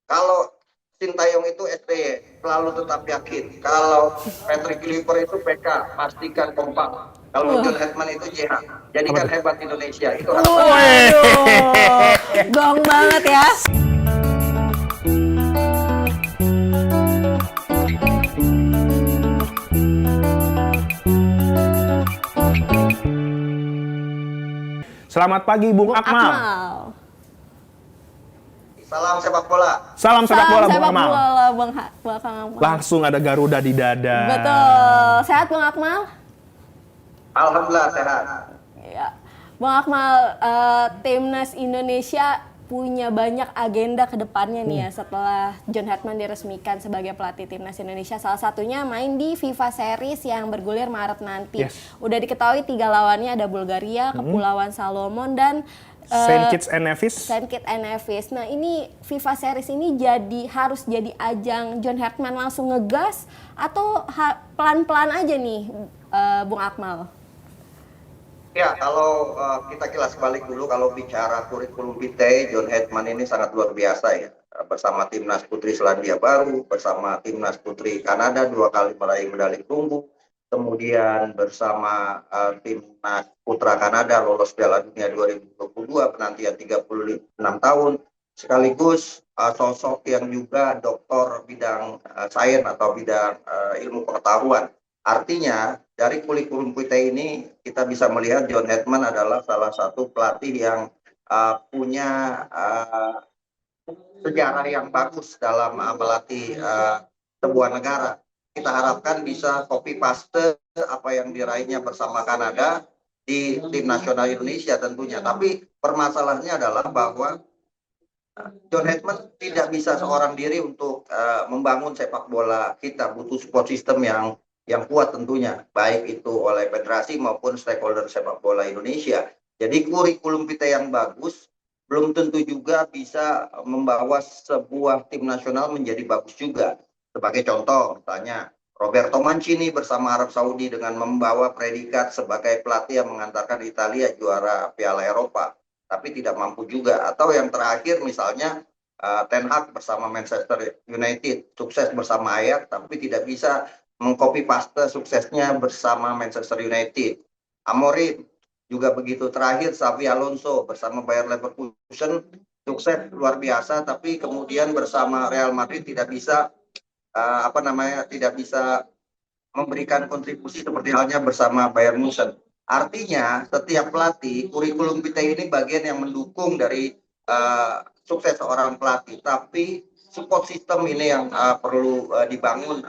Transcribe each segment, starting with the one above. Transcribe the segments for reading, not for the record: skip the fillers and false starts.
Kalau Sintayong itu SBY, selalu tetap yakin. Kalau Patrick Kluivert itu PK, pastikan kompak. Kalau Wah. John Hetman itu JH, Apa jadikan tuh? hebat Indonesia. Itu harapan saya. Woi. Waduh, gong banget ya. Selamat pagi Bung Bung Akmal. Akmal. Salam sepak bola. Salam sepak bola Bung sepak Akmal. bola, Bang Akmal. Langsung ada Garuda di dada. Betul. Sehat Bang Akmal? Alhamdulillah sehat. Ya. Bang Akmal, timnas Indonesia punya banyak agenda ke depannya nih ya setelah John Hetman diresmikan sebagai pelatih timnas Indonesia. Salah satunya main di FIFA Series yang bergulir Maret nanti. Yes. Udah diketahui 3 lawannya ada Bulgaria, Kepulauan Salomon dan Saint Kitts and Nevis. Saint Kitts and Nevis. Nah ini FIFA Series ini harus jadi ajang John Hetman langsung ngegas atau pelan-pelan aja nih Bung Akmal? Ya, kalau kita kilas balik dulu, kalau bicara kurikulum vitae, John Hetman ini sangat luar biasa ya. Bersama timnas putri Selandia Baru, bersama timnas putri Kanada 2 kali meraih medali perunggu, kemudian bersama timnas putra Kanada lolos Piala Dunia 2022 penantian 36 tahun, sekaligus sosok yang juga doktor bidang sains atau bidang ilmu pengetahuan. Artinya dari kurikulum vitae ini kita bisa melihat John Hetman adalah salah satu pelatih yang punya sejarah yang bagus dalam melatih sebuah negara. Kita harapkan bisa copy paste apa yang diraihnya bersama Kanada di tim nasional Indonesia tentunya. Tapi permasalahannya adalah bahwa John Hetman tidak bisa seorang diri untuk membangun sepak bola kita, butuh support system yang kuat tentunya, baik itu oleh federasi maupun stakeholder sepak bola Indonesia. Jadi kurikulum kita yang bagus belum tentu juga bisa membawa sebuah tim nasional menjadi bagus juga. Sebagai contoh, misalnya Roberto Mancini bersama Arab Saudi dengan membawa predikat sebagai pelatih yang mengantarkan Italia juara Piala Eropa, tapi tidak mampu juga. Atau yang terakhir misalnya Ten Hag bersama Manchester United, sukses bersama Ajax, tapi tidak bisa mengcopy paste suksesnya bersama Manchester United. Amorim juga begitu. Terakhir Xavi Alonso bersama Bayer Leverkusen, sukses luar biasa, tapi kemudian bersama Real Madrid tidak bisa tidak bisa memberikan kontribusi seperti halnya bersama Bayern Munchen. Artinya setiap pelatih kurikulum vitae ini bagian yang mendukung dari sukses seorang pelatih, tapi support system ini yang perlu dibangun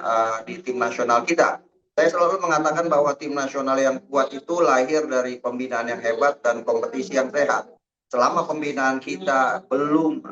di tim nasional kita. Saya selalu mengatakan bahwa tim nasional yang kuat itu lahir dari pembinaan yang hebat dan kompetisi yang sehat. Selama pembinaan kita belum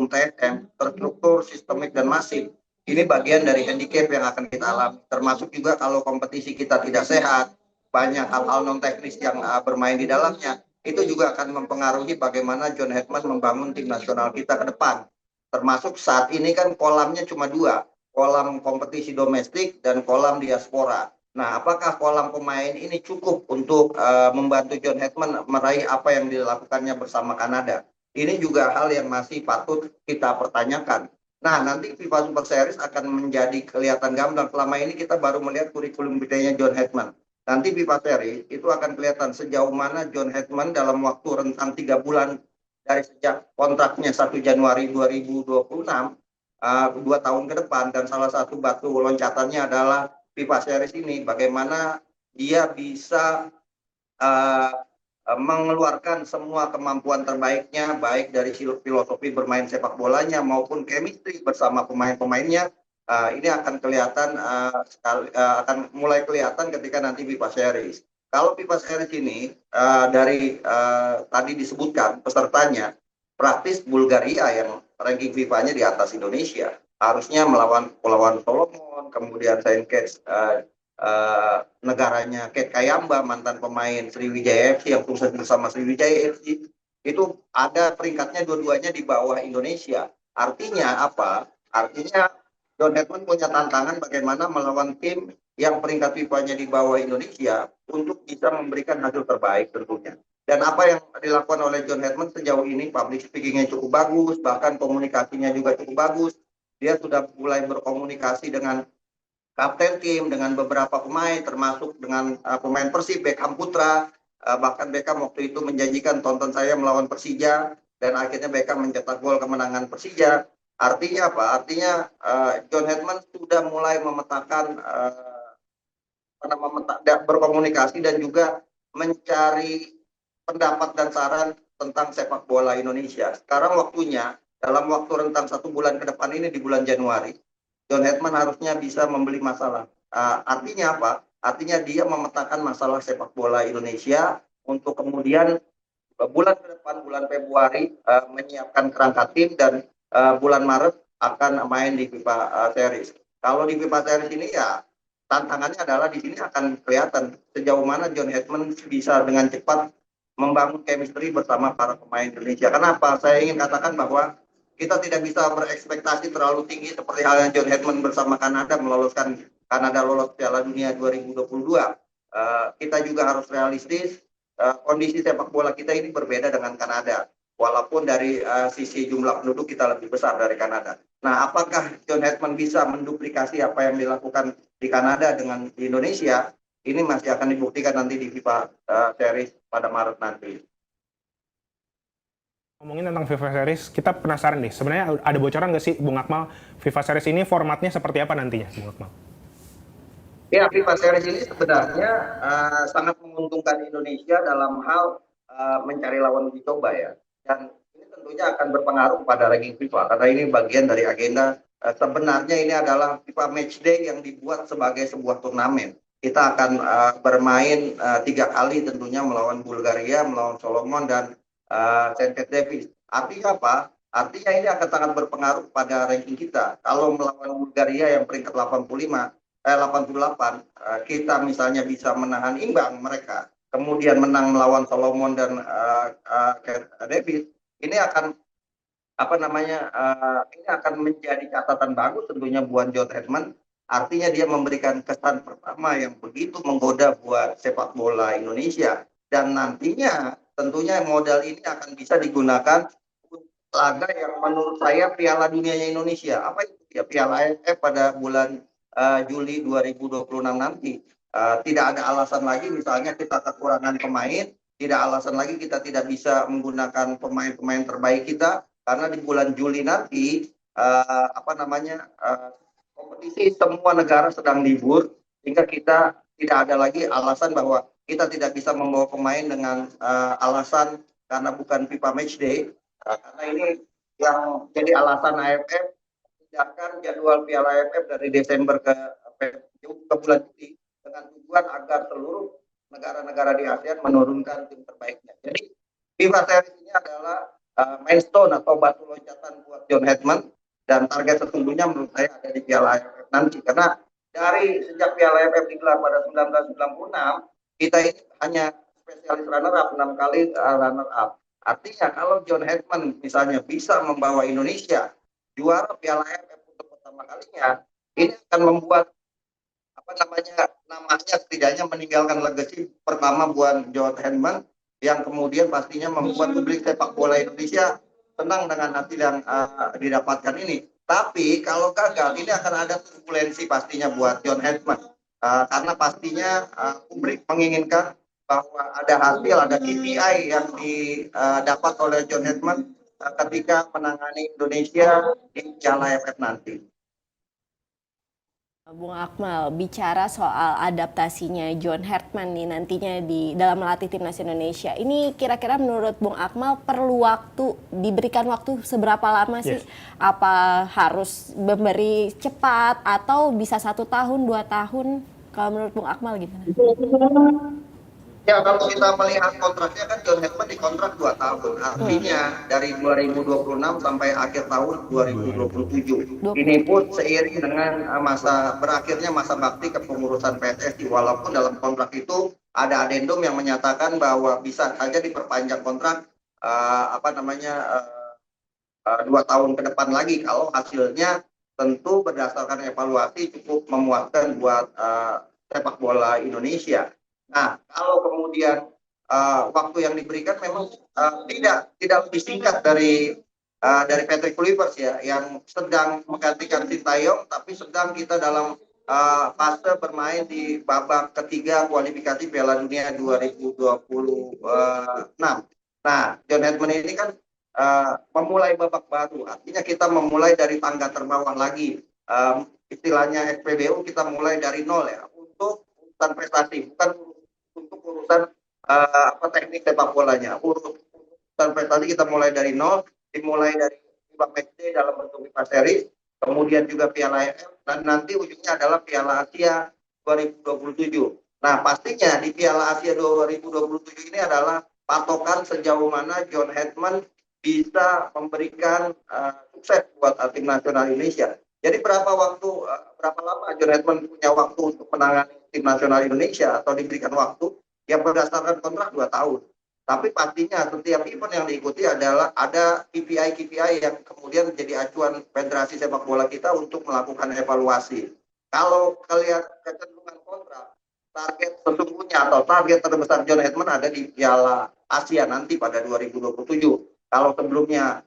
TSM, terstruktur, sistemik dan masif, ini bagian dari handicap yang akan kita alami. Termasuk juga kalau kompetisi kita tidak sehat, banyak hal-hal non teknis yang bermain di dalamnya, itu juga akan mempengaruhi bagaimana John Hetman membangun tim nasional kita ke depan. Termasuk saat ini kan kolamnya cuma 2, kolam kompetisi domestik dan kolam diaspora. Nah, apakah kolam pemain ini cukup untuk membantu John Hetman meraih apa yang dilakukannya bersama Kanada? Ini juga hal yang masih patut kita pertanyakan. Nah, nanti FIFA Super Series akan menjadi kelihatan gamblang. Selama ini kita baru melihat kurikulum vitae-nya John Hetman. Nanti FIFA Series itu akan kelihatan sejauh mana John Hetman dalam waktu rentang 3 bulan dari sejak kontraknya 1 Januari 2026, 2 tahun ke depan, dan salah satu batu loncatannya adalah FIFA Series ini. Bagaimana dia bisa mengeluarkan semua kemampuan terbaiknya, baik dari filosofi bermain sepak bolanya maupun chemistry bersama pemain-pemainnya. Ini akan kelihatan akan mulai kelihatan ketika nanti FIFA Series. Kalau FIFA Series ini dari tadi disebutkan pesertanya, praktis Bulgaria yang ranking FIFA-nya di atas Indonesia, harusnya melawan Kepulauan Solomon, kemudian Saint Kitts negaranya Ket Kayamba, mantan pemain Sriwijaya FC yang sukses bersama Sriwijaya FC, itu ada peringkatnya dua-duanya di bawah Indonesia. Artinya apa? Artinya John Hetman punya tantangan bagaimana melawan tim yang peringkat FIFA-nya di bawah Indonesia untuk bisa memberikan hasil terbaik tentunya. Dan apa yang dilakukan oleh John Hedman sejauh ini, public speaking-nya cukup bagus, bahkan komunikasinya juga cukup bagus. Dia sudah mulai berkomunikasi dengan kapten tim, dengan beberapa pemain, termasuk dengan pemain Persib, Beckham Putra. Bahkan Beckham waktu itu menjanjikan tonton saya melawan Persija, dan akhirnya Beckham mencetak gol kemenangan Persija. Artinya apa? Artinya John Hedman sudah mulai memetakan, berkomunikasi dan juga mencari pendapat dan saran tentang sepak bola Indonesia. Sekarang waktunya, dalam waktu rentang 1 bulan ke depan ini, di bulan Januari, John Hedman harusnya bisa membeli masalah. Artinya apa? Artinya dia memetakan masalah sepak bola Indonesia untuk kemudian bulan ke depan, bulan Februari, menyiapkan kerangka tim, dan bulan Maret akan main di FIFA Series. Kalau di FIFA Series ini ya tantangannya adalah di sini akan kelihatan sejauh mana John Hedman bisa dengan cepat membangun chemistry bersama para pemain Indonesia. Kenapa? Saya ingin katakan bahwa kita tidak bisa berekspektasi terlalu tinggi seperti halnya John Hedman bersama Kanada meloloskan Kanada lolos Piala Dunia 2022. Kita juga harus realistis. Kondisi sepak bola kita ini berbeda dengan Kanada. Walaupun dari sisi jumlah penduduk kita lebih besar dari Kanada. Nah, apakah John Hedman bisa menduplikasi apa yang dilakukan di Kanada dengan di Indonesia? Ini masih akan dibuktikan nanti di FIFA Series pada Maret nanti. Ngomongin tentang FIFA Series, kita penasaran nih, sebenarnya ada bocoran nggak sih, Bung Akmal, FIFA Series ini formatnya seperti apa nantinya, Bung Akmal? Ya, FIFA Series ini sebenarnya sangat menguntungkan Indonesia dalam hal mencari lawan uji coba ya. Dan ini tentunya akan berpengaruh pada ranking FIFA, karena ini bagian dari agenda. Sebenarnya ini adalah FIFA Matchday yang dibuat sebagai sebuah turnamen. Kita akan bermain 3 kali tentunya, melawan Bulgaria, melawan Solomon, dan St. Kitts Davis. Artinya apa? Artinya ini akan sangat berpengaruh pada ranking kita. Kalau melawan Bulgaria yang peringkat 88, kita misalnya bisa menahan imbang mereka, kemudian menang melawan Solomon dan Davis, ini akan ini akan menjadi catatan bagus tentunya buat John Hedman. Artinya dia memberikan kesan pertama yang begitu menggoda buat sepak bola Indonesia, dan nantinya tentunya modal ini akan bisa digunakan laga yang menurut saya Piala Dunianya Indonesia. Apa itu ya? Piala AFF pada bulan Juli 2026 nanti. Tidak ada alasan lagi misalnya kita kekurangan pemain, tidak alasan lagi kita tidak bisa menggunakan pemain-pemain terbaik kita, karena di bulan Juli nanti kompetisi semua negara sedang libur, sehingga kita tidak ada lagi alasan bahwa kita tidak bisa membawa pemain dengan alasan karena bukan FIFA Matchday. Karena ini yang jadi alasan AFF pindahkan jadwal Piala AFF dari Desember ke bulan Juli, dengan tujuan agar seluruh negara-negara di ASEAN menurunkan tim terbaiknya. Jadi FIFA Series ini adalah milestone atau batu loncatan buat John Hedman, dan target sesungguhnya menurut saya ada di Piala AFF nanti, karena dari sejak Piala AFF digelar pada 1996, kita ini hanya spesialis runner up, 6 kali runner up. Artinya kalau John Hedman misalnya bisa membawa Indonesia juara Piala AFF untuk pertama kalinya, ini akan membuat namanya setidaknya meninggalkan legacy pertama buat John Hedman, yang kemudian pastinya membuat publik sepak bola Indonesia senang dengan hasil yang didapatkan ini. Tapi kalau gagal, ini akan ada turbulensi pastinya buat John Hedman, karena pastinya publik menginginkan bahwa ada hasil, ada KPI yang didapat oleh John Hedman ketika menangani Indonesia di Piala AFF nanti. Bung Akmal, bicara soal adaptasinya John Hedman nih nantinya di dalam melatih timnas Indonesia. Ini kira-kira menurut Bung Akmal perlu diberikan waktu seberapa lama sih? Yes. Apa harus memberi cepat atau bisa 1 tahun, 2 tahun? Kalau menurut Bung Akmal gimana? Ya, kalau kita melihat kontraknya kan John Hedman dikontrak 2 tahun. Artinya dari 2026 sampai akhir tahun 2027. Ini pun seiring dengan berakhirnya masa bakti kepengurusan PSSI. Walaupun dalam kontrak itu ada adendum yang menyatakan bahwa bisa saja diperpanjang kontrak 2 tahun ke depan lagi, kalau hasilnya tentu berdasarkan evaluasi cukup memuaskan buat sepak bola Indonesia. Nah, kalau kemudian waktu yang diberikan memang tidak lebih singkat dari Patrick Kluivert ya, yang sedang menggantikan Sintayong, tapi sedang kita dalam fase bermain di babak ketiga kualifikasi Piala Dunia 2026. Nah, John Hedman ini kan memulai babak baru, artinya kita memulai dari tangga terbawah lagi. Istilahnya FPBU, kita mulai dari nol ya, untuk urusan prestasi, bukan untuk urusan teknik sepak bolanya. Urusan prestasi kita mulai dari nol, dimulai dari FIBA Matchday dalam bentuk FIBA Series, kemudian juga Piala AFF, dan nanti ujungnya adalah Piala Asia 2027. Nah, pastinya di Piala Asia 2027 ini adalah patokan sejauh mana John Hedman bisa memberikan sukses buat tim nasional Indonesia. Jadi berapa lama John Hedman punya waktu untuk menangani tim nasional Indonesia atau diberikan waktu? Yang berdasarkan kontrak 2 tahun. Tapi pastinya setiap event yang diikuti adalah ada KPI yang kemudian menjadi acuan Federasi Sepak Bola kita untuk melakukan evaluasi. Kalau kalian kecenderungan kontrak, target sesungguhnya atau target terbesar John Hedman ada di Piala Asia nanti pada 2027. Kalau sebelumnya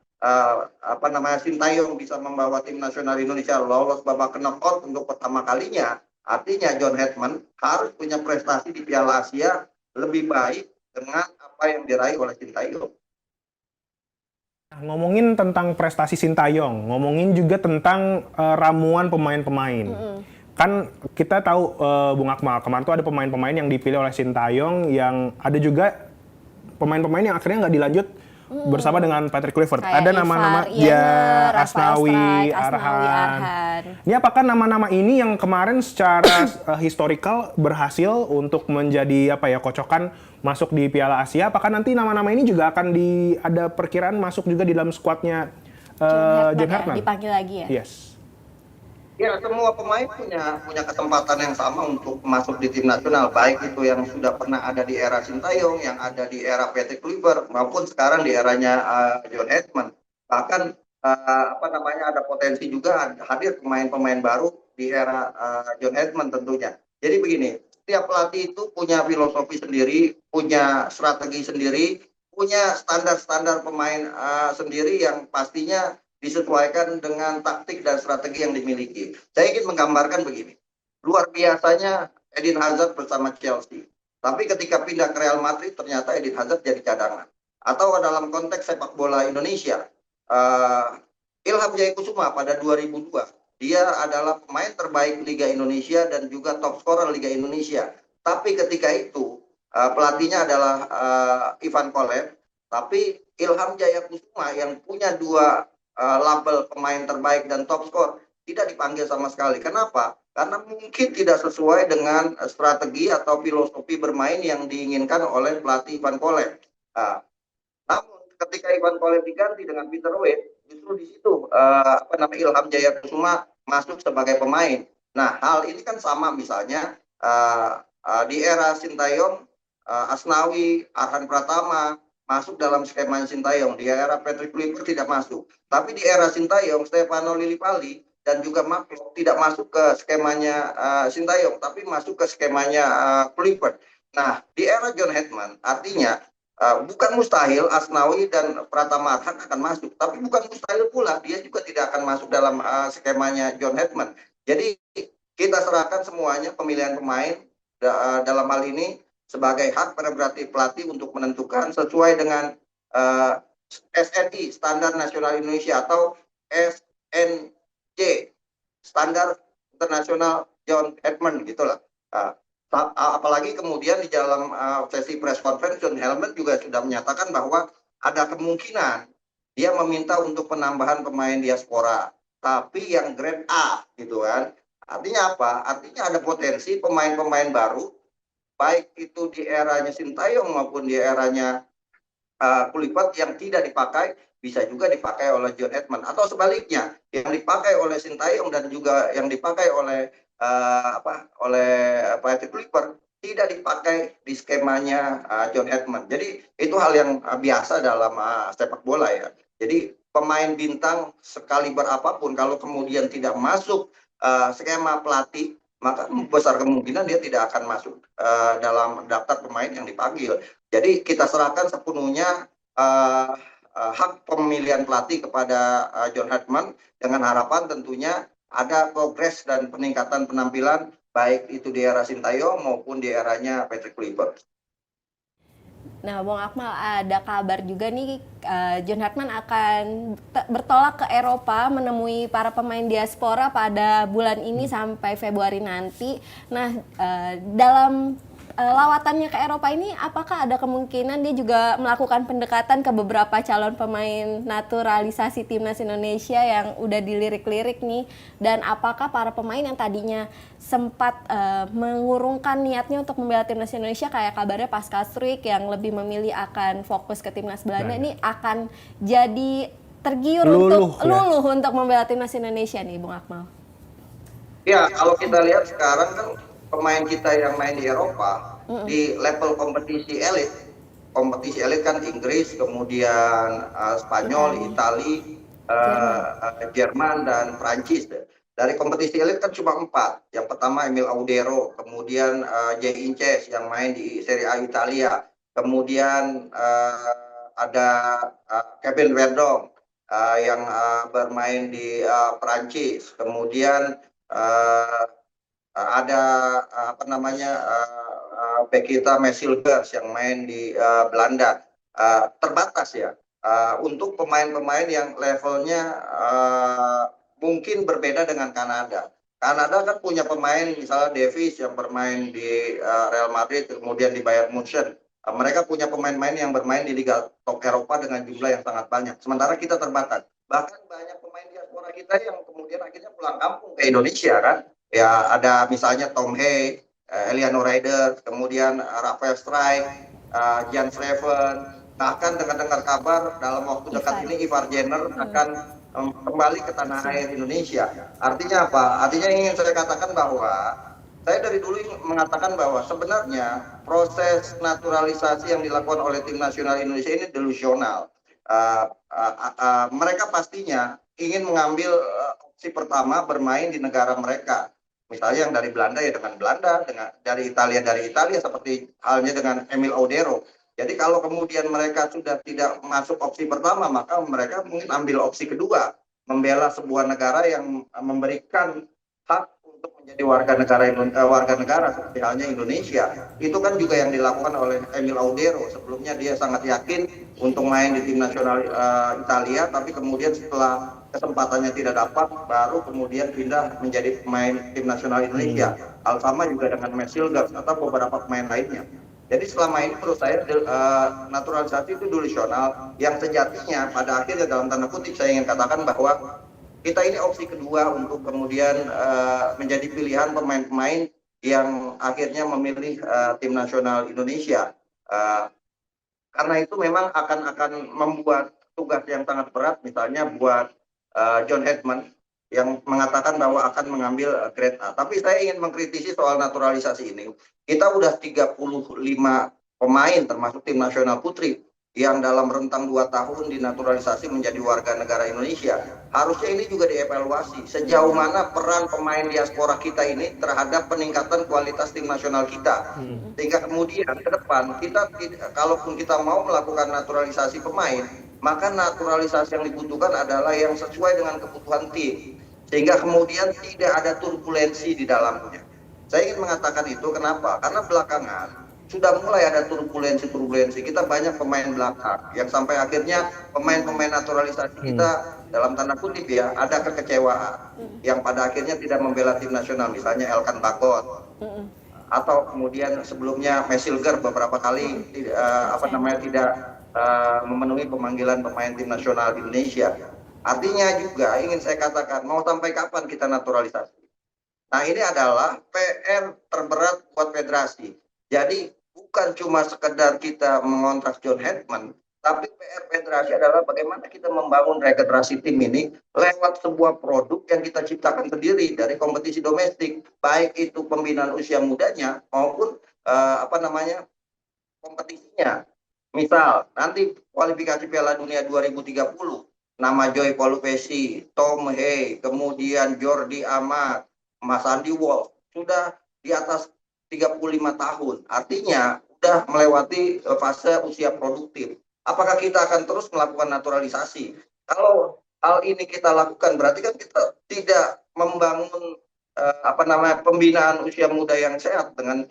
Sintayong bisa membawa tim nasional Indonesia lolos babak knockout untuk pertama kalinya, artinya John Hedman harus punya prestasi di Piala Asia lebih baik dengan apa yang diraih oleh Sintayong. Nah, ngomongin tentang prestasi Sintayong, ngomongin juga tentang ramuan pemain-pemain. Kan kita tahu Bung Akmal, kemarin tuh ada pemain-pemain yang dipilih oleh Sintayong, yang ada juga pemain-pemain yang akhirnya nggak dilanjut bersama dengan Patrick Kluivert. Kayak Ada nama-nama Asnawi, Arhan. Ini apakah nama-nama ini yang kemarin secara historical berhasil untuk menjadi kocokan masuk di Piala Asia? Apakah nanti nama-nama ini juga akan ada perkiraan masuk juga di dalam skuadnya John Hedman? Dipanggil lagi ya? Yes. Ya, semua pemain punya kesempatan yang sama untuk masuk di tim nasional, baik itu yang sudah pernah ada di era Sintayong, yang ada di era Patrick Kluivert, maupun sekarang di eranya John Hedman. Bahkan ada potensi juga hadir pemain-pemain baru di era John Hedman tentunya. Jadi begini, setiap pelatih itu punya filosofi sendiri, punya strategi sendiri, punya standar-standar pemain sendiri yang pastinya disesuaikan dengan taktik dan strategi yang dimiliki. Saya ingin menggambarkan begini. Luar biasanya Eden Hazard bersama Chelsea. Tapi ketika pindah ke Real Madrid, ternyata Eden Hazard jadi cadangan. Atau dalam konteks sepak bola Indonesia, Ilham Jaya Kusuma pada 2002, dia adalah pemain terbaik Liga Indonesia dan juga top scorer Liga Indonesia. Tapi ketika itu, pelatihnya adalah Ivan Kolev, tapi Ilham Jaya Kusuma yang punya 2 label pemain terbaik dan top skor tidak dipanggil sama sekali. Kenapa? Karena mungkin tidak sesuai dengan strategi atau filosofi bermain yang diinginkan oleh pelatih Ivan Kolev. Namun ketika Ivan Kolev diganti dengan Peter Wade, justru di situ Ilham Jaya Kusuma masuk sebagai pemain. Nah, hal ini kan sama misalnya di era Sintayong, Asnawi, Arhan Pratama masuk dalam skema Sintayong. Di era Patrick Kluivert tidak masuk. Tapi di era Sintayong, Stefano Lillipali dan juga Marco tidak masuk ke skemanya Sintayong, tapi masuk ke skemanya Kluivert. Nah, di era John Hedman, artinya bukan mustahil Asnawi dan Pratama Arhan akan masuk. Tapi bukan mustahil pula dia juga tidak akan masuk dalam skemanya John Hedman. Jadi kita serahkan semuanya pemilihan pemain dalam hal ini sebagai hak prerogatif pelatih untuk menentukan sesuai dengan SNI, Standar Nasional Indonesia, atau SNJ, Standar Internasional John Hedman, gitulah. Apalagi kemudian di dalam sesi press conference, John Hedman juga sudah menyatakan bahwa ada kemungkinan dia meminta untuk penambahan pemain diaspora, tapi yang grade A, gitu kan. Artinya apa? Artinya ada potensi pemain-pemain baru, baik itu di eranya Sintayong maupun di eranya Kluivert yang tidak dipakai, bisa juga dipakai oleh John Hedman, atau sebaliknya yang dipakai oleh Sintayong dan juga yang dipakai oleh Patrick Kluivert tidak dipakai di skemanya John Hedman. Jadi itu hal yang biasa dalam sepak bola ya. Jadi pemain bintang sekali berapapun kalau kemudian tidak masuk skema pelatih, maka besar kemungkinan dia tidak akan masuk dalam daftar pemain yang dipanggil. Jadi kita serahkan sepenuhnya hak pemilihan pelatih kepada John Hartman dengan harapan tentunya ada progres dan peningkatan penampilan baik itu di era Sintayong maupun di eranya Patrick Kluivert. Nah, Bung Akmal, ada kabar juga nih John Hartman akan bertolak ke Eropa menemui para pemain diaspora pada bulan ini sampai Februari nanti. Nah, dalam lawatannya ke Eropa ini, apakah ada kemungkinan dia juga melakukan pendekatan ke beberapa calon pemain naturalisasi timnas Indonesia yang udah dilirik-lirik nih? Dan apakah para pemain yang tadinya sempat mengurungkan niatnya untuk membela timnas Indonesia, kayak kabarnya Pascal Struijk yang lebih memilih akan fokus ke timnas Belanda, ini akan jadi tergiur untuk luluh untuk membela timnas Indonesia nih, Bung Akmal? Ya, kalau kita lihat sekarang kan pemain kita yang main di Eropa di level kompetisi elit kan Inggris, kemudian Spanyol, Itali, Jerman dan Prancis. Dari kompetisi elit kan cuma 4. Yang pertama Emil Audero, kemudian Jay Inces yang main di Serie A Italia, kemudian ada Kevin Verdong yang bermain di Prancis, kemudian ada bek kita Messilgers yang main di Belanda. Terbatas ya untuk pemain-pemain yang levelnya mungkin berbeda dengan Kanada. Kanada kan punya pemain misalnya Davis yang bermain di Real Madrid, kemudian di Bayern Munchen. Mereka punya pemain-pemain yang bermain di Liga Top Eropa dengan jumlah yang sangat banyak. Sementara kita terbatas. Bahkan banyak pemain diaspora kita yang kemudian akhirnya pulang kampung ke Indonesia kan. Ya ada misalnya Tom Hay, Eliano Ryder, kemudian Rafael Struijk, Jan Schreven, bahkan dengar kabar dalam waktu dekat ini Ivar Jenner akan kembali ke tanah air Indonesia. Artinya apa? Artinya ingin saya katakan bahwa saya dari dulu mengatakan bahwa sebenarnya proses naturalisasi yang dilakukan oleh tim nasional Indonesia ini delusional. Mereka pastinya ingin mengambil opsi pertama bermain di negara mereka. Misalnya yang dari Belanda ya dengan Belanda, dari Italia seperti halnya dengan Emil Audero. Jadi kalau kemudian mereka sudah tidak masuk opsi pertama, maka mereka mungkin ambil opsi kedua, membela sebuah negara yang memberikan hak untuk menjadi warga negara seperti halnya Indonesia. Itu kan juga yang dilakukan oleh Emil Audero. Sebelumnya dia sangat yakin untuk main di tim nasional Italia, tapi kemudian setelah kesempatannya tidak dapat, baru kemudian pindah menjadi pemain tim nasional Indonesia. Hal sama juga dengan Messilgers atau beberapa pemain lainnya. Jadi selama ini menurut saya naturalisasi itu delusional yang sejatinya pada akhirnya dalam tanda kutip saya ingin katakan bahwa kita ini opsi kedua untuk kemudian menjadi pilihan pemain-pemain yang akhirnya memilih tim nasional Indonesia. Karena itu memang akan membuat tugas yang sangat berat, misalnya buat John Hartman yang mengatakan bahwa akan mengambil grade A. Tapi saya ingin mengkritisi soal naturalisasi ini. Kita udah 35 pemain termasuk tim nasional putri yang dalam rentang 2 tahun dinaturalisasi menjadi warga negara Indonesia. Harusnya ini juga dievaluasi sejauh mana peran pemain diaspora kita ini terhadap peningkatan kualitas tim nasional kita. Sehingga kemudian ke depan kita kalaupun kita mau melakukan naturalisasi pemain, maka naturalisasi yang dibutuhkan adalah yang sesuai dengan kebutuhan tim. Sehingga kemudian tidak ada turbulensi di dalamnya. Saya ingin mengatakan itu kenapa? Karena belakangan sudah mulai ada turbulensi. Kita banyak pemain belakang yang sampai akhirnya pemain-pemain naturalisasi kita dalam tanda kutip ya ada kekecewaan yang pada akhirnya tidak membela tim nasional, misalnya Elkan Bagot atau kemudian sebelumnya Messilgers beberapa kali tidak memenuhi pemanggilan pemain tim nasional Indonesia. Artinya juga ingin saya katakan, mau sampai kapan kita naturalisasi? Nah ini adalah PR terberat buat federasi. Jadi bukan cuma sekedar kita mengontrak John Hartman, tapi PR federasi adalah bagaimana kita membangun regenerasi tim ini lewat sebuah produk yang kita ciptakan sendiri dari kompetisi domestik, baik itu pembinaan usia mudanya maupun kompetisinya. Misal nanti kualifikasi Piala Dunia 2030, nama Joy Palupesi, Tom Hay, kemudian Jordi Amat, Mas Andy Wolf, sudah di atas 35 tahun. Artinya sudah melewati fase usia produktif. Apakah kita akan terus melakukan naturalisasi? Kalau hal ini kita lakukan, berarti kan kita tidak membangun pembinaan usia muda yang sehat dengan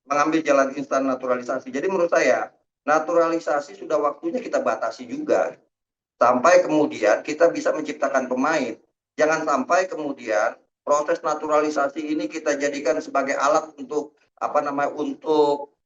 mengambil jalan instan naturalisasi. Jadi menurut saya naturalisasi sudah waktunya kita batasi juga sampai kemudian kita bisa menciptakan pemain. Jangan sampai kemudian proses naturalisasi ini kita jadikan sebagai alat untuk untuk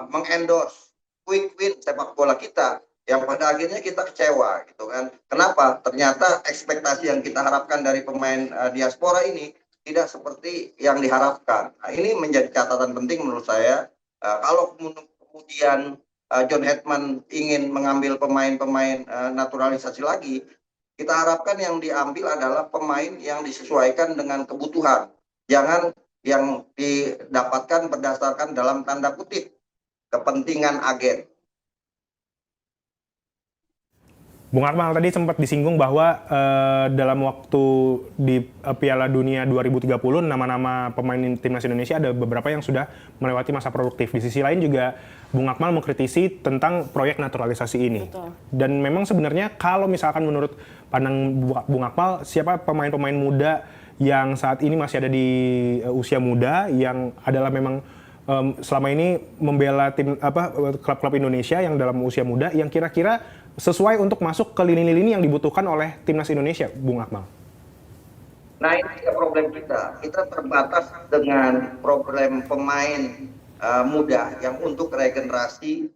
mengendorse quick win sepak bola kita yang pada akhirnya kita kecewa gitu kan. Kenapa? Ternyata ekspektasi yang kita harapkan dari pemain diaspora ini tidak seperti yang diharapkan. Nah, ini menjadi catatan penting menurut saya. Kalau kemudian John Hetman ingin mengambil pemain-pemain naturalisasi lagi, kita harapkan yang diambil adalah pemain yang disesuaikan dengan kebutuhan. Jangan yang didapatkan berdasarkan dalam tanda kutip kepentingan agen. Bung Akmal tadi sempat disinggung bahwa dalam waktu di Piala Dunia 2030 nama-nama pemain timnas Indonesia ada beberapa yang sudah melewati masa produktif. Di sisi lain juga Bung Akmal mengkritisi tentang proyek naturalisasi ini. Betul. Dan memang sebenarnya kalau misalkan menurut pandang Bung Akmal, siapa pemain-pemain muda yang saat ini masih ada di usia muda yang adalah memang selama ini membela klub-klub Indonesia yang dalam usia muda yang kira-kira sesuai untuk masuk ke lini-lini yang dibutuhkan oleh timnas Indonesia, Bung Akmal? Nah, ini problem kita. Kita terbatas dengan problem pemain muda yang untuk regenerasi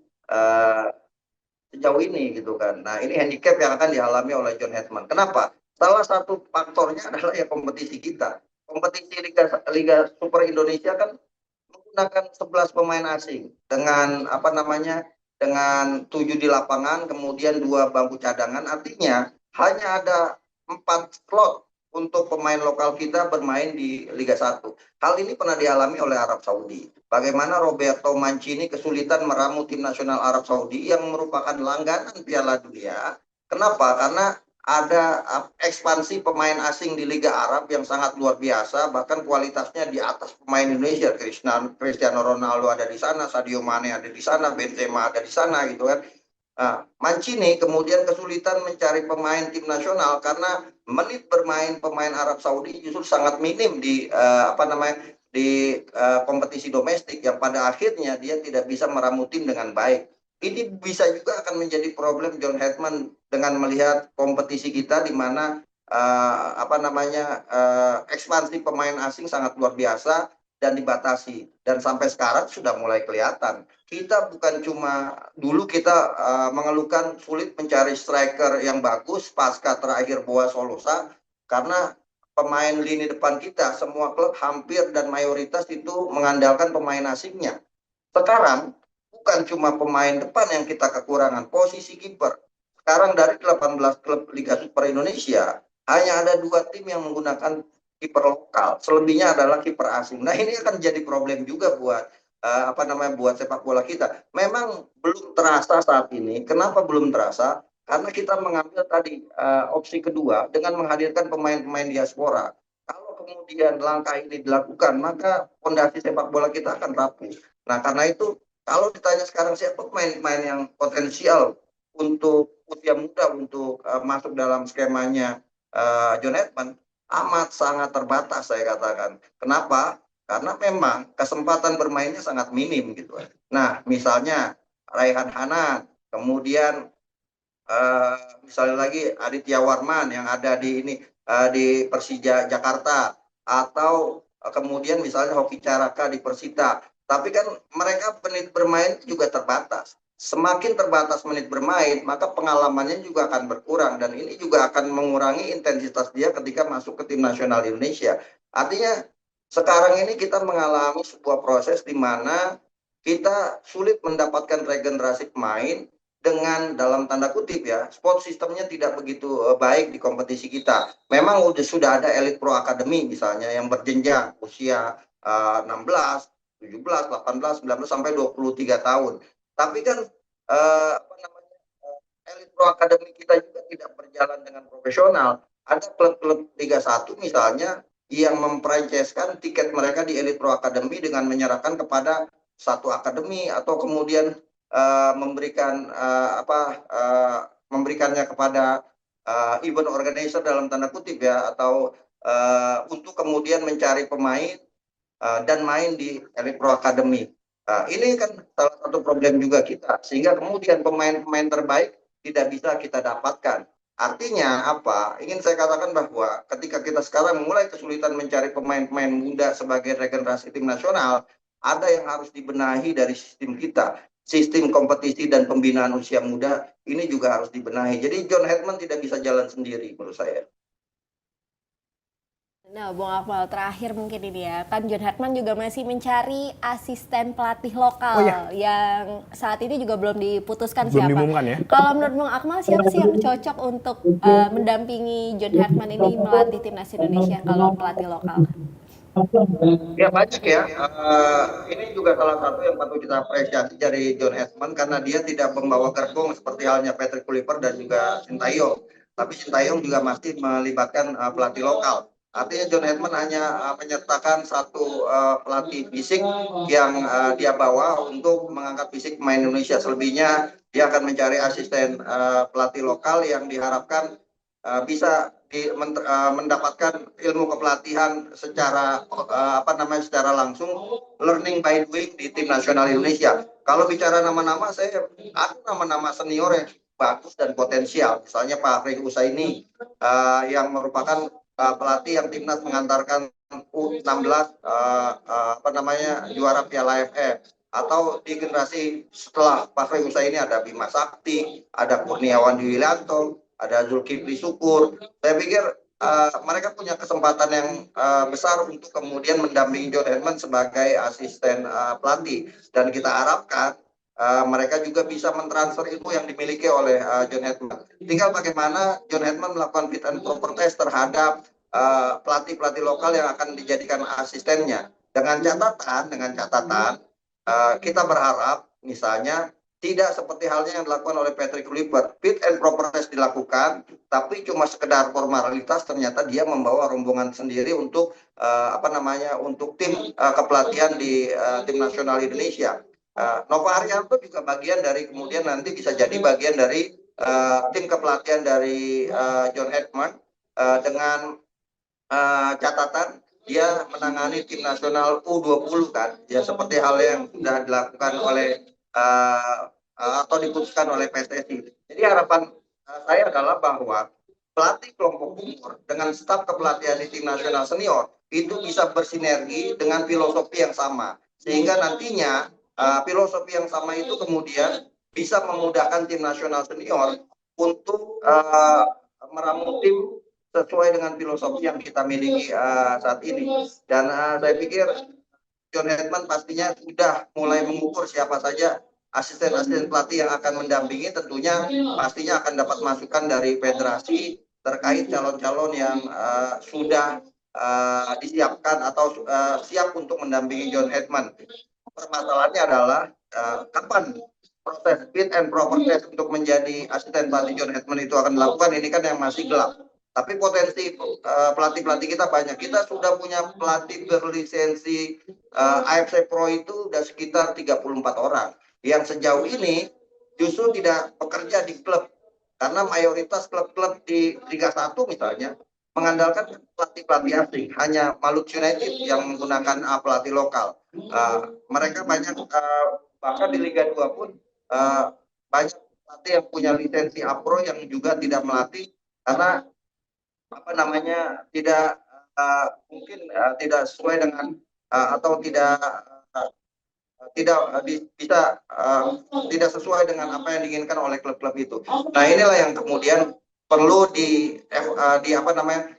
sejauh ini gitu kan. Nah, ini handicap yang akan dialami oleh John Hetman. Kenapa? Salah satu faktornya adalah ya kompetisi kita. Kompetisi Liga Super Indonesia kan menggunakan 11 pemain asing dengan dengan 7 di lapangan, kemudian 2 bangku cadangan. Artinya hanya ada 4 slot untuk pemain lokal kita bermain di Liga 1. Hal ini pernah dialami oleh Arab Saudi. Bagaimana Roberto Mancini kesulitan meramu tim nasional Arab Saudi yang merupakan langganan Piala Dunia. Kenapa? Karena ada ekspansi pemain asing di Liga Arab yang sangat luar biasa, bahkan kualitasnya di atas pemain Indonesia. Cristiano Ronaldo ada di sana, Sadio Mane ada di sana, Benzema ada di sana gitu kan. Mancini kemudian kesulitan mencari pemain tim nasional karena menit bermain pemain Arab Saudi justru sangat minim di kompetisi domestik yang pada akhirnya dia tidak bisa meramu tim dengan baik. Ini bisa juga akan menjadi problem John Hetman dengan melihat kompetisi kita di mana ekspansi pemain asing sangat luar biasa dan dibatasi, dan sampai sekarang sudah mulai kelihatan. Kita bukan cuma dulu kita mengeluhkan sulit mencari striker yang bagus pasca terakhir Boa Solosa karena pemain lini depan kita semua klub hampir dan mayoritas itu mengandalkan pemain asingnya. Sekarang bukan cuma pemain depan yang kita kekurangan, posisi kiper. Sekarang dari 18 klub Liga Super Indonesia, hanya ada 2 tim yang menggunakan kiper lokal. Selebihnya adalah kiper asing. Nah, ini akan jadi problem juga buat buat sepak bola kita. Memang belum terasa saat ini. Kenapa belum terasa? Karena kita mengambil tadi opsi kedua dengan menghadirkan pemain-pemain diaspora. Kalau kemudian langkah ini dilakukan, maka fondasi sepak bola kita akan rapuh. Nah, karena itu kalau ditanya sekarang siapa pemain-pemain yang potensial untuk usia muda untuk masuk dalam skemanya John Hetman, amat sangat terbatas saya katakan. Kenapa? Karena memang kesempatan bermainnya sangat minim gitu. Nah, misalnya Raihan Hanan, kemudian misalnya lagi Aditya Warman yang ada di Persija Jakarta, atau kemudian misalnya Hoki Caraka di Persita. Tapi kan mereka menit bermain juga terbatas. Semakin terbatas menit bermain, maka pengalamannya juga akan berkurang. Dan ini juga akan mengurangi intensitas dia ketika masuk ke tim nasional Indonesia. Artinya sekarang ini kita mengalami sebuah proses di mana kita sulit mendapatkan regenerasi pemain dengan dalam tanda kutip ya, sport sistemnya tidak begitu baik di kompetisi kita. Memang sudah ada Elite Pro Academy misalnya yang berjenjang usia 16, 17, 18, 19 sampai 23 tahun. Tapi kan Elite Pro Academy kita juga tidak berjalan dengan profesional. Ada klub-klub Liga 1 misalnya yang memfranchiskan tiket mereka di Elite Pro Academy dengan menyerahkan kepada satu akademi atau kemudian memberikan memberikannya kepada event organizer dalam tanda kutip ya, atau untuk kemudian mencari pemain dan main di Elite Pro Academy. Ini kan salah satu problem juga kita, sehingga kemudian pemain-pemain terbaik tidak bisa kita dapatkan. Artinya apa? Ingin saya katakan bahwa ketika kita sekarang mulai kesulitan mencari pemain-pemain muda sebagai regenerasi tim nasional, ada yang harus dibenahi dari sistem kita. Sistem kompetisi dan pembinaan usia muda ini juga harus dibenahi. Jadi John Hetman tidak bisa jalan sendiri menurut saya. Nah, Bung Akmal, terakhir mungkin ini ya, kan John Hartman juga masih mencari asisten pelatih lokal yang saat ini juga belum diputuskan Belum siapa. diumumkan ya? Kalau menurut Bung Akmal, siapa sih yang cocok untuk mendampingi John Hartman ini melatih timnas Indonesia kalau pelatih lokal? Ya banyak ya. Ini juga salah satu yang patut kita apresiasi dari John Edmond karena dia tidak membawa gerbong seperti halnya Patrick Kluivert dan juga Sintayong. Tapi Sintayong juga masih melibatkan pelatih lokal. Artinya John Edmond hanya menyertakan satu pelatih fisik yang dia bawa untuk mengangkat fisik pemain Indonesia. Selebihnya dia akan mencari asisten pelatih lokal yang diharapkan bisa mendapatkan ilmu kepelatihan secara secara langsung, learning by doing di tim nasional Indonesia. Kalau bicara nama-nama, saya ada nama-nama senior yang bagus dan potensial, misalnya Pak Rey Usaini yang merupakan pelatih yang timnas mengantarkan U16 juara Piala AFF. Atau di generasi setelah Pak Rey Usaini ada Bima Sakti, ada Kurniawan Dwi Wilanto, ada Zulkifli Syukur. Saya pikir mereka punya kesempatan yang besar untuk kemudian mendampingi John Hetman sebagai asisten pelatih, dan kita harapkan mereka juga bisa mentransfer ilmu yang dimiliki oleh John Hetman. Tinggal bagaimana John Hetman melakukan fit and proper test terhadap pelatih-pelatih lokal yang akan dijadikan asistennya. Dengan catatan kita berharap misalnya tidak seperti halnya yang dilakukan oleh Patrick Kluivert, fit and proper test dilakukan, tapi cuma sekedar formalitas, ternyata dia membawa rombongan sendiri untuk untuk tim kepelatihan di tim nasional Indonesia. Nova Arianto juga bagian dari, kemudian nanti bisa jadi bagian dari tim kepelatihan dari John Hetman dengan catatan dia menangani tim nasional U20 kan, ya seperti hal yang sudah dilakukan oleh atau diputuskan oleh PSSI. Jadi harapan saya adalah bahwa pelatih kelompok umur dengan staf kepelatihan di tim nasional senior itu bisa bersinergi dengan filosofi yang sama, sehingga nantinya filosofi yang sama itu kemudian bisa memudahkan tim nasional senior untuk meramu tim sesuai dengan filosofi yang kita miliki saat ini. Dan saya pikir John Hetman pastinya sudah mulai mengukur siapa saja asisten-asisten pelatih yang akan mendampingi. Tentunya pastinya akan dapat masukan dari federasi terkait calon-calon yang sudah disiapkan atau siap untuk mendampingi John Hetman. Permasalahannya adalah kapan proses fit and proper test untuk menjadi asisten pelatih John Hetman itu akan dilakukan. Ini kan yang masih gelap. Tapi potensi pelatih-pelatih kita banyak. Kita sudah punya pelatih berlisensi AFC Pro itu sudah sekitar 34 orang. Yang sejauh ini justru tidak bekerja di klub. Karena mayoritas klub-klub di Liga 1 misalnya mengandalkan pelatih-pelatih asing. Hanya Maluku United yang menggunakan pelatih lokal. Mereka banyak, bahkan di Liga 2 pun banyak pelatih yang punya lisensi APRO yang juga tidak melatih karena tidak mungkin tidak sesuai dengan atau tidak sesuai dengan apa yang diinginkan oleh klub-klub itu. Nah, inilah yang kemudian perlu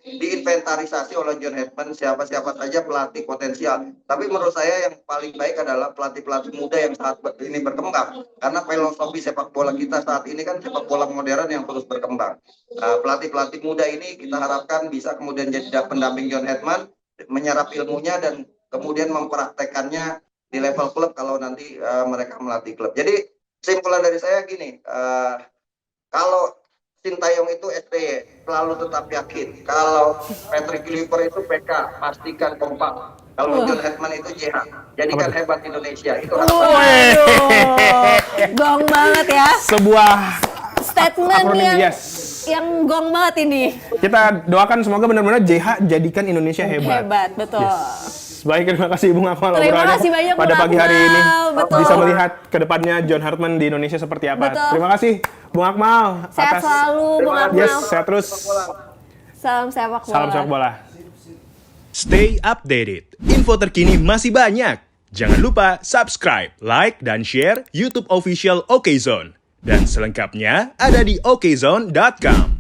diinventarisasi oleh John Hetman, siapa-siapa saja pelatih potensial. Tapi menurut saya yang paling baik adalah pelatih-pelatih muda yang saat ini berkembang. Karena filosofi sepak bola kita saat ini kan sepak bola modern yang terus berkembang. Pelatih-pelatih muda ini kita harapkan bisa kemudian jadi pendamping John Hetman, menyerap ilmunya dan kemudian mempraktekannya di level klub kalau nanti mereka melatih klub. Jadi kesimpulan dari saya gini, kalau Sintayong itu SBY, selalu tetap yakin. Kalau Patrick Kluivert itu PK, pastikan kompak. Kalau John Hetman itu JH, jadikan hebat Indonesia. Itu harapan. Gong banget ya. Sebuah Statement akronim, yang gong banget ini. Kita doakan semoga benar-benar JH jadikan Indonesia hebat. Hebat, betul. Baik, terima kasih Bung Akmal Terima obrolannya kasih banyak, pada Bung pagi hari ini. Akmal. Bisa Betul. melihat ke depannya John Hartman di Indonesia seperti apa. Betul. Terima kasih Bung Akmal Sehat selalu, Bung Akmal. Yes, sehat terus. Salam sepak bola. Salam sepak bola. Stay updated. Info terkini masih banyak. Jangan lupa subscribe, like, dan share YouTube official OKZone. Dan selengkapnya ada di okezone.com.